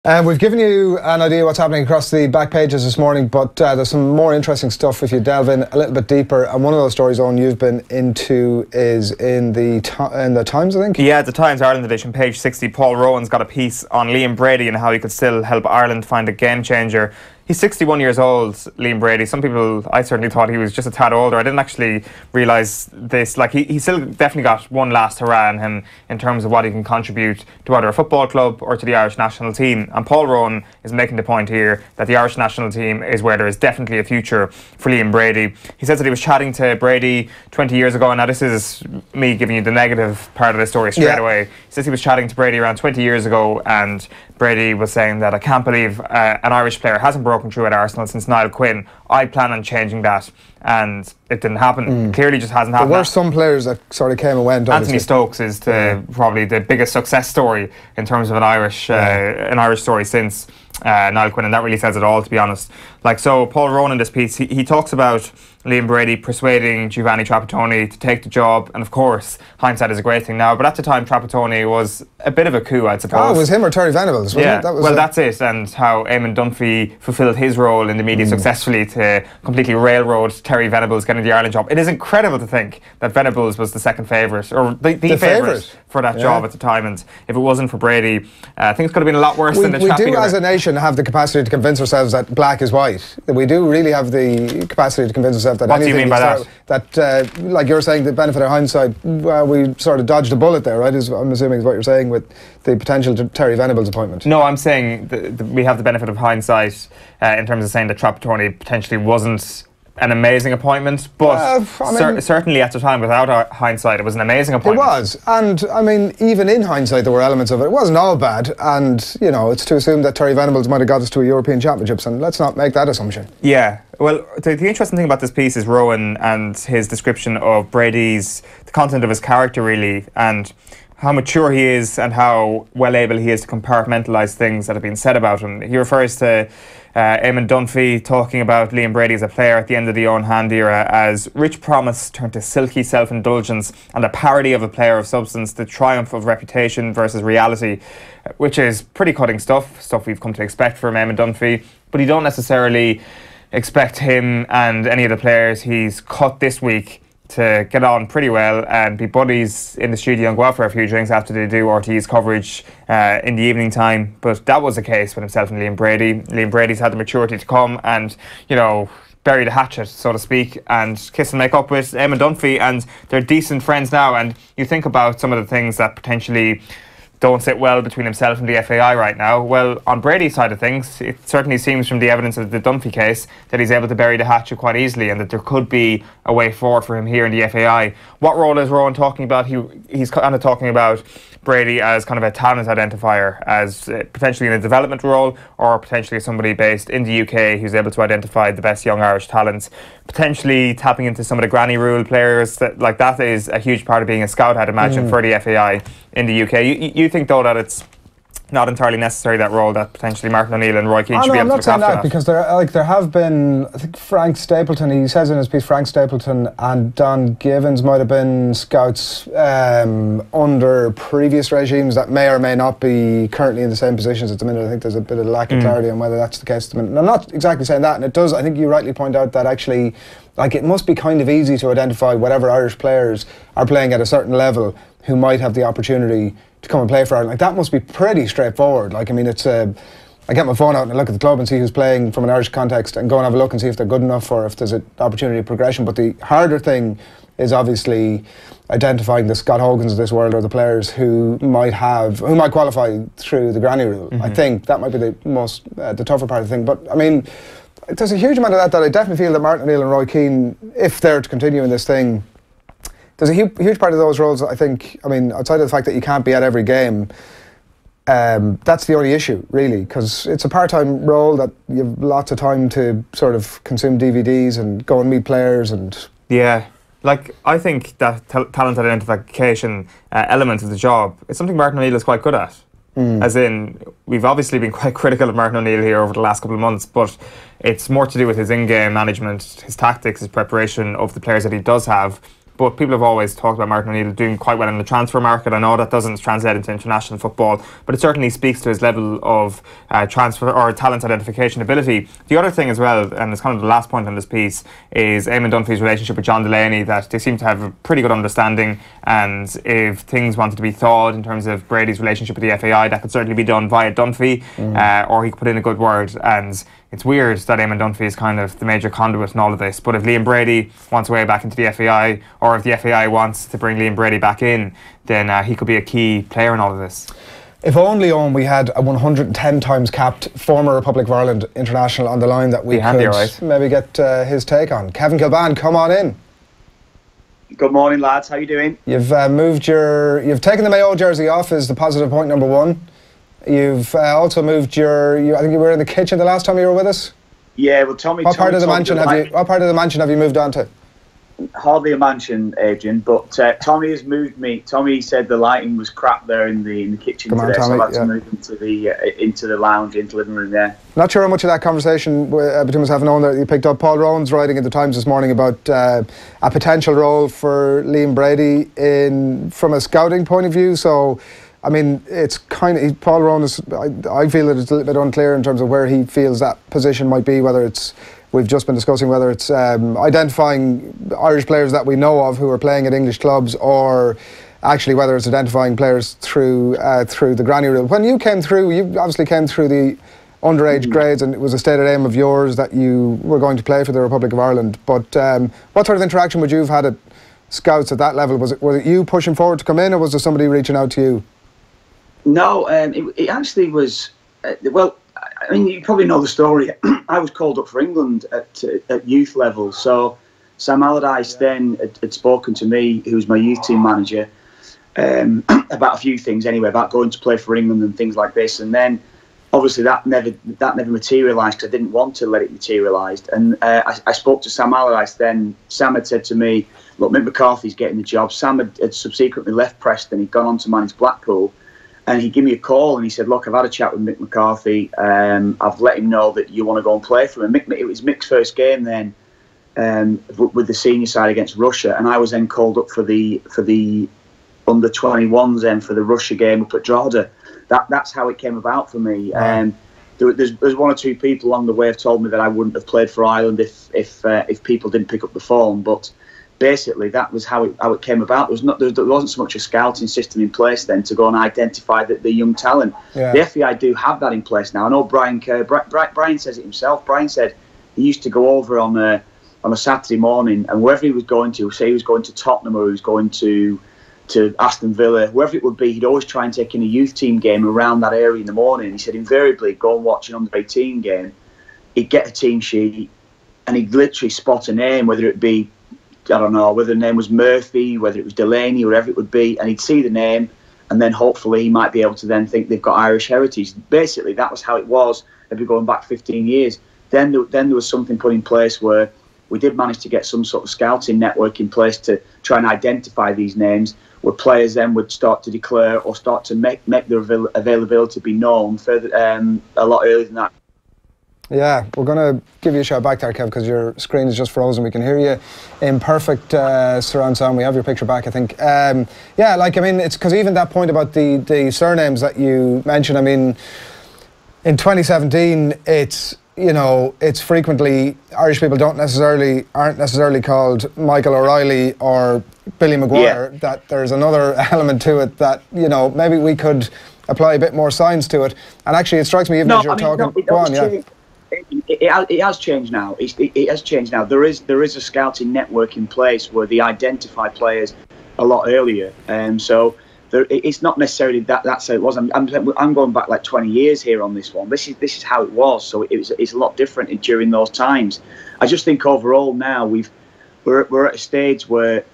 We've given you an idea what's happening across the back pages this morning, but there's some more interesting stuff if you delve in a little bit deeper. And one of those stories, Owen, you've been into is in the Times, I think? Yeah, the Times Ireland edition, page 60. Paul Rowan's got a piece on Liam Brady and how he could still help Ireland find a game changer. He's 61 years old, Liam Brady. Some people, I certainly thought he was just a tad older. I didn't actually realise this. Like, he still definitely got one last hurrah in him in terms of what he can contribute to either a football club or to the Irish national team. And Paul Rowan is making the point here that the Irish national team is where there is definitely a future for Liam Brady. He says that he was chatting to Brady 20 years ago, and now this is me giving you the negative part of the story straight away. He says he was chatting to Brady around 20 years ago, and Brady was saying that I can't believe an Irish player hasn't broken through at Arsenal since Niall Quinn. I plan on changing that, and it didn't happen. Clearly just hasn't happened. There were some players that sort of came and went. Anthony Stokes is probably the biggest success story in terms of an Irish story since Niall Quinn, and that really says it all, to be honest. Like, so Paul Rowan in this piece, he talks about Liam Brady persuading Giovanni Trapattoni to take the job, and of course hindsight is a great thing now, but at the time Trapattoni was a bit of a coup, I'd suppose. Oh, it was him or Terry Venables, wasn't it? That was that's it, and how Eamon Dunphy fulfilled his role in the media successfully to completely railroad Terry Venables getting the Ireland job. It is incredible to think that Venables was the second favourite, or the favourite for that job at the time, and if it wasn't for Brady, things could have been a lot worse than the We do as a nation have the capacity to convince ourselves that black is white. We do really have the capacity to convince ourselves that anything. What do you mean by that? Like you're saying, the benefit of hindsight, we sort of dodged a bullet there, right? I'm assuming is what you're saying with the potential Terry Venables appointment. No, I'm saying we have the benefit of hindsight in terms of saying that Trapattoni potentially wasn't an amazing appointment, but certainly at the time, without hindsight, it was an amazing appointment. It was, and I mean, even in hindsight, there were elements of it. It wasn't all bad, and you know, it's to assume that Terry Venables might have got us to a European Championships, and let's not make that assumption. Yeah, well, the interesting thing about this piece is Rowan and his description of the content of his character, really, and how mature he is and how well able he is to compartmentalise things that have been said about him. He refers to Eamon Dunphy talking about Liam Brady as a player at the end of the Owen Hand era as rich promise turned to silky self-indulgence and a parody of a player of substance, the triumph of reputation versus reality, which is pretty cutting stuff we've come to expect from Eamon Dunphy, but you don't necessarily expect him and any of the players he's cut this week to get on pretty well and be buddies in the studio and go out for a few drinks after they do RT's coverage in the evening time. But that was the case with himself and Liam Brady. Liam Brady's had the maturity to come and, you know, bury the hatchet, so to speak, and kiss and make up with Eamon Dunphy, and they're decent friends now. And you think about some of the things that potentially don't sit well between himself and the FAI right now. Well, on Brady's side of things, it certainly seems from the evidence of the Dunphy case that he's able to bury the hatchet quite easily and that there could be a way forward for him here in the FAI. What role is Rowan talking about? He's kind of talking about Brady as kind of a talent identifier, as potentially in a development role or potentially somebody based in the UK who's able to identify the best young Irish talents, potentially tapping into some of the granny rule players. That is a huge part of being a scout, I'd imagine, for the FAI in the UK. You think, though, that it's not entirely necessary, that role, that potentially Martin O'Neill and Roy Keane should be able to look after that? I'm not saying that, because there have been, I think Frank Stapleton, he says in his piece, Frank Stapleton and Don Givens might have been scouts under previous regimes that may or may not be currently in the same positions at the minute. I think there's a bit of lack of clarity on whether that's the case at the minute. And I'm not exactly saying that, and it does, I think you rightly point out that actually, like, it must be kind of easy to identify whatever Irish players are playing at a certain level who might have the opportunity to come and play for Ireland. Like, that must be pretty straightforward. Like, I mean, it's I get my phone out and I look at the club and see who's playing from an Irish context and go and have a look and see if they're good enough or if there's an opportunity of progression. But the harder thing is obviously identifying the Scott Hogans of this world, or the players who might qualify through the granny rule. I think that might be the tougher part of the thing. But I mean, there's a huge amount of that I definitely feel that Martin O'Neill and Roy Keane, if they're to continue in this thing, there's a huge part of those roles, I think, I mean, outside of the fact that you can't be at every game, that's the only issue, really, because it's a part-time role that you have lots of time to sort of consume DVDs and go and meet players and... Yeah, like, I think that talent identification element of the job is something Martin O'Neill is quite good at. As in, we've obviously been quite critical of Martin O'Neill here over the last couple of months, but it's more to do with his in-game management, his tactics, his preparation of the players that he does have. But people have always talked about Martin O'Neill doing quite well in the transfer market. I know that doesn't translate into international football, but it certainly speaks to his level of transfer or talent identification ability. The other thing as well, and it's kind of the last point on this piece, is Eamon Dunphy's relationship with John Delaney, that they seem to have a pretty good understanding, and if things wanted to be thawed in terms of Brady's relationship with the FAI, that could certainly be done via Dunphy, or he could put in a good word. And it's weird that Eamon Dunphy is kind of the major conduit in all of this, but if Liam Brady wants a way back into the FAI, or if the FAI wants to bring Liam Brady back in, then he could be a key player in all of this. If only we had a 110 times capped former Republic of Ireland international on the line that we could maybe get his take on. Kevin Kilbane, come on in. Good morning, lads. How you doing? You've you've taken the Mayo jersey off, is the positive point number one. You've also moved I think you were in the kitchen the last time you were with us. Yeah, well, Tommy. What part of the mansion have you moved on to? Hardly a mansion, Adrian, but Tommy has moved me. Tommy said the lighting was crap there in the kitchen today, Tommy, so I've had to move into the lounge, into the living room there. Not sure how much of that conversation between myself and Owen that you picked up. Paul Rowan's writing in the Times this morning about a potential role for Liam Brady from a scouting point of view. So, I mean, it's kind of Paul Rowan is. I feel that it's a little bit unclear in terms of where he feels that position might be. Whether it's we've just been discussing whether it's identifying Irish players that we know of who are playing at English clubs, or actually whether it's identifying players through the granny rule. When you came through, you obviously came through the underage grades, and it was a stated aim of yours that you were going to play for the Republic of Ireland. But what sort of interaction would you have had at scouts at that level? Was it you pushing forward to come in, or was there somebody reaching out to you? No, it actually was. Well, I mean, you probably know the story. I was called up for England at youth level. So Sam Allardyce then had spoken to me, who was my youth team manager, about a few things anyway, about going to play for England and things like this. And then obviously that never materialised, because I didn't want to let it materialise. And I spoke to Sam Allardyce then. Sam had said to me, look, Mick McCarthy's getting the job. Sam had subsequently left Preston. He'd gone on to manage Blackpool. And he gave me a call and he said, look, I've had a chat with Mick McCarthy. I've let him know that you want to go and play for him. It was Mick's first game then with the senior side against Russia. And I was then called up for the under-21s then for the Russia game up at Drogheda. That's how it came about for me. There's one or two people along the way have told me that I wouldn't have played for Ireland if people didn't pick up the phone. But basically, that was how it came about. There wasn't so much a scouting system in place then to go and identify the young talent. Yeah. The FAI do have that in place now. I know Brian says it himself. Brian said he used to go over on a Saturday morning, and wherever he was going to, say he was going to Tottenham or he was going to Aston Villa, wherever it would be, he'd always try and take in a youth team game around that area in the morning. He said invariably go and watch an under-18 game. He'd get a team sheet and he'd literally spot a name, whether it be, I don't know, whether the name was Murphy, whether it was Delaney, whatever it would be, and he'd see the name, and then hopefully he might be able to then think they've got Irish heritage. Basically, that was how it was. Maybe going back 15 years. Then there was something put in place where we did manage to get some sort of scouting network in place to try and identify these names, where players then would start to declare or start to make their availability be known further a lot earlier than that. Yeah, we're going to give you a shout back there, Kev, because your screen is just frozen. We can hear you in perfect surround sound. We have your picture back, I think. Yeah, like, I mean, it's because even that point about the surnames that you mentioned, I mean, in 2017, it's frequently Irish people aren't necessarily called Michael O'Reilly or Billy Maguire. Yeah. That there's another element to it that, maybe we could apply a bit more science to it. And actually, it strikes me, even as you're talking. Go on, yeah. It has changed now. It has changed now. There is a scouting network in place where they identify players a lot earlier, so it's not necessarily that's how it was. I'm going back like 20 years here on this one. This is how it was. So it's a lot different during those times. I just think overall now we're at a stage where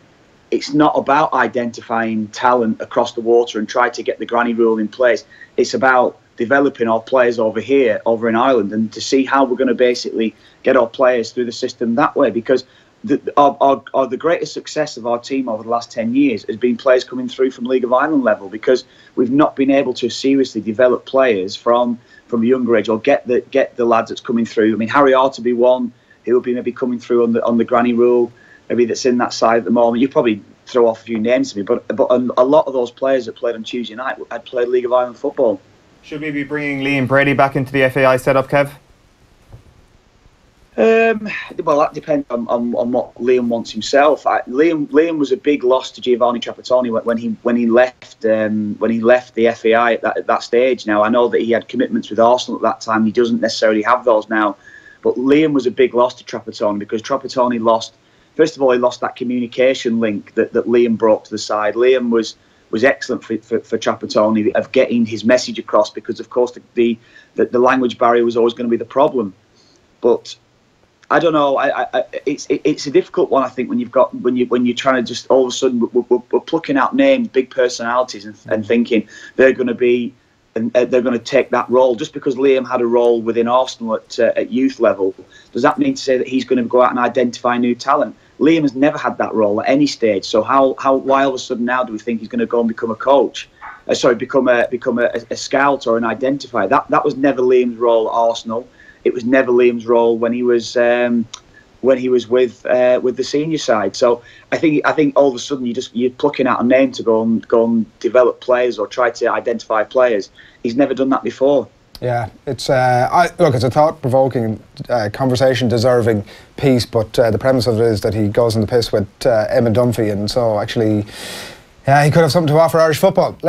it's not about identifying talent across the water and try to get the granny rule in place. It's about developing our players over in Ireland, and to see how we're going to basically get our players through the system that way. Because the greatest success of our team over the last 10 years has been players coming through from League of Ireland level, because we've not been able to seriously develop players from a younger age, or get the lads that's coming through. I mean, Harry R to be one who will be maybe coming through on the granny rule. maybe that's in that side at the moment. You probably throw off a few names to me, but a lot of those players that played on Tuesday night had played League of Ireland football. Should we be bringing Liam Brady back into the FAI setup, Kev? Well, that depends on what Liam wants himself. Liam was a big loss to Giovanni Trapattoni when he left the FAI at that stage. Now I know that he had commitments with Arsenal at that time. He doesn't necessarily have those now, but Liam was a big loss to Trapattoni because Trapattoni lost. First of all, he lost that communication link that Liam brought to the side. Liam was excellent for Trapattoni of getting his message across because, of course, the language barrier was always going to be the problem. But I don't know. It's a difficult one. I think when you're trying to just all of a sudden we're plucking out names, big personalities, and thinking they're going to be and they're going to take that role. Just because Liam had a role within Arsenal at youth level, does that mean to say that he's going to go out and identify new talent? Liam has never had that role at any stage. So why all of a sudden now do we think he's going to go and become a coach? Become a scout or an identifier? That was never Liam's role at Arsenal. It was never Liam's role when he was with the senior side. So I think all of a sudden you're plucking out a name to go and develop players or try to identify players. He's never done that before. Yeah, it's it's a thought-provoking conversation deserving piece, but the premise of it is that he goes in the piss with Eamon Dunphy, and so actually, yeah, he could have something to offer Irish football.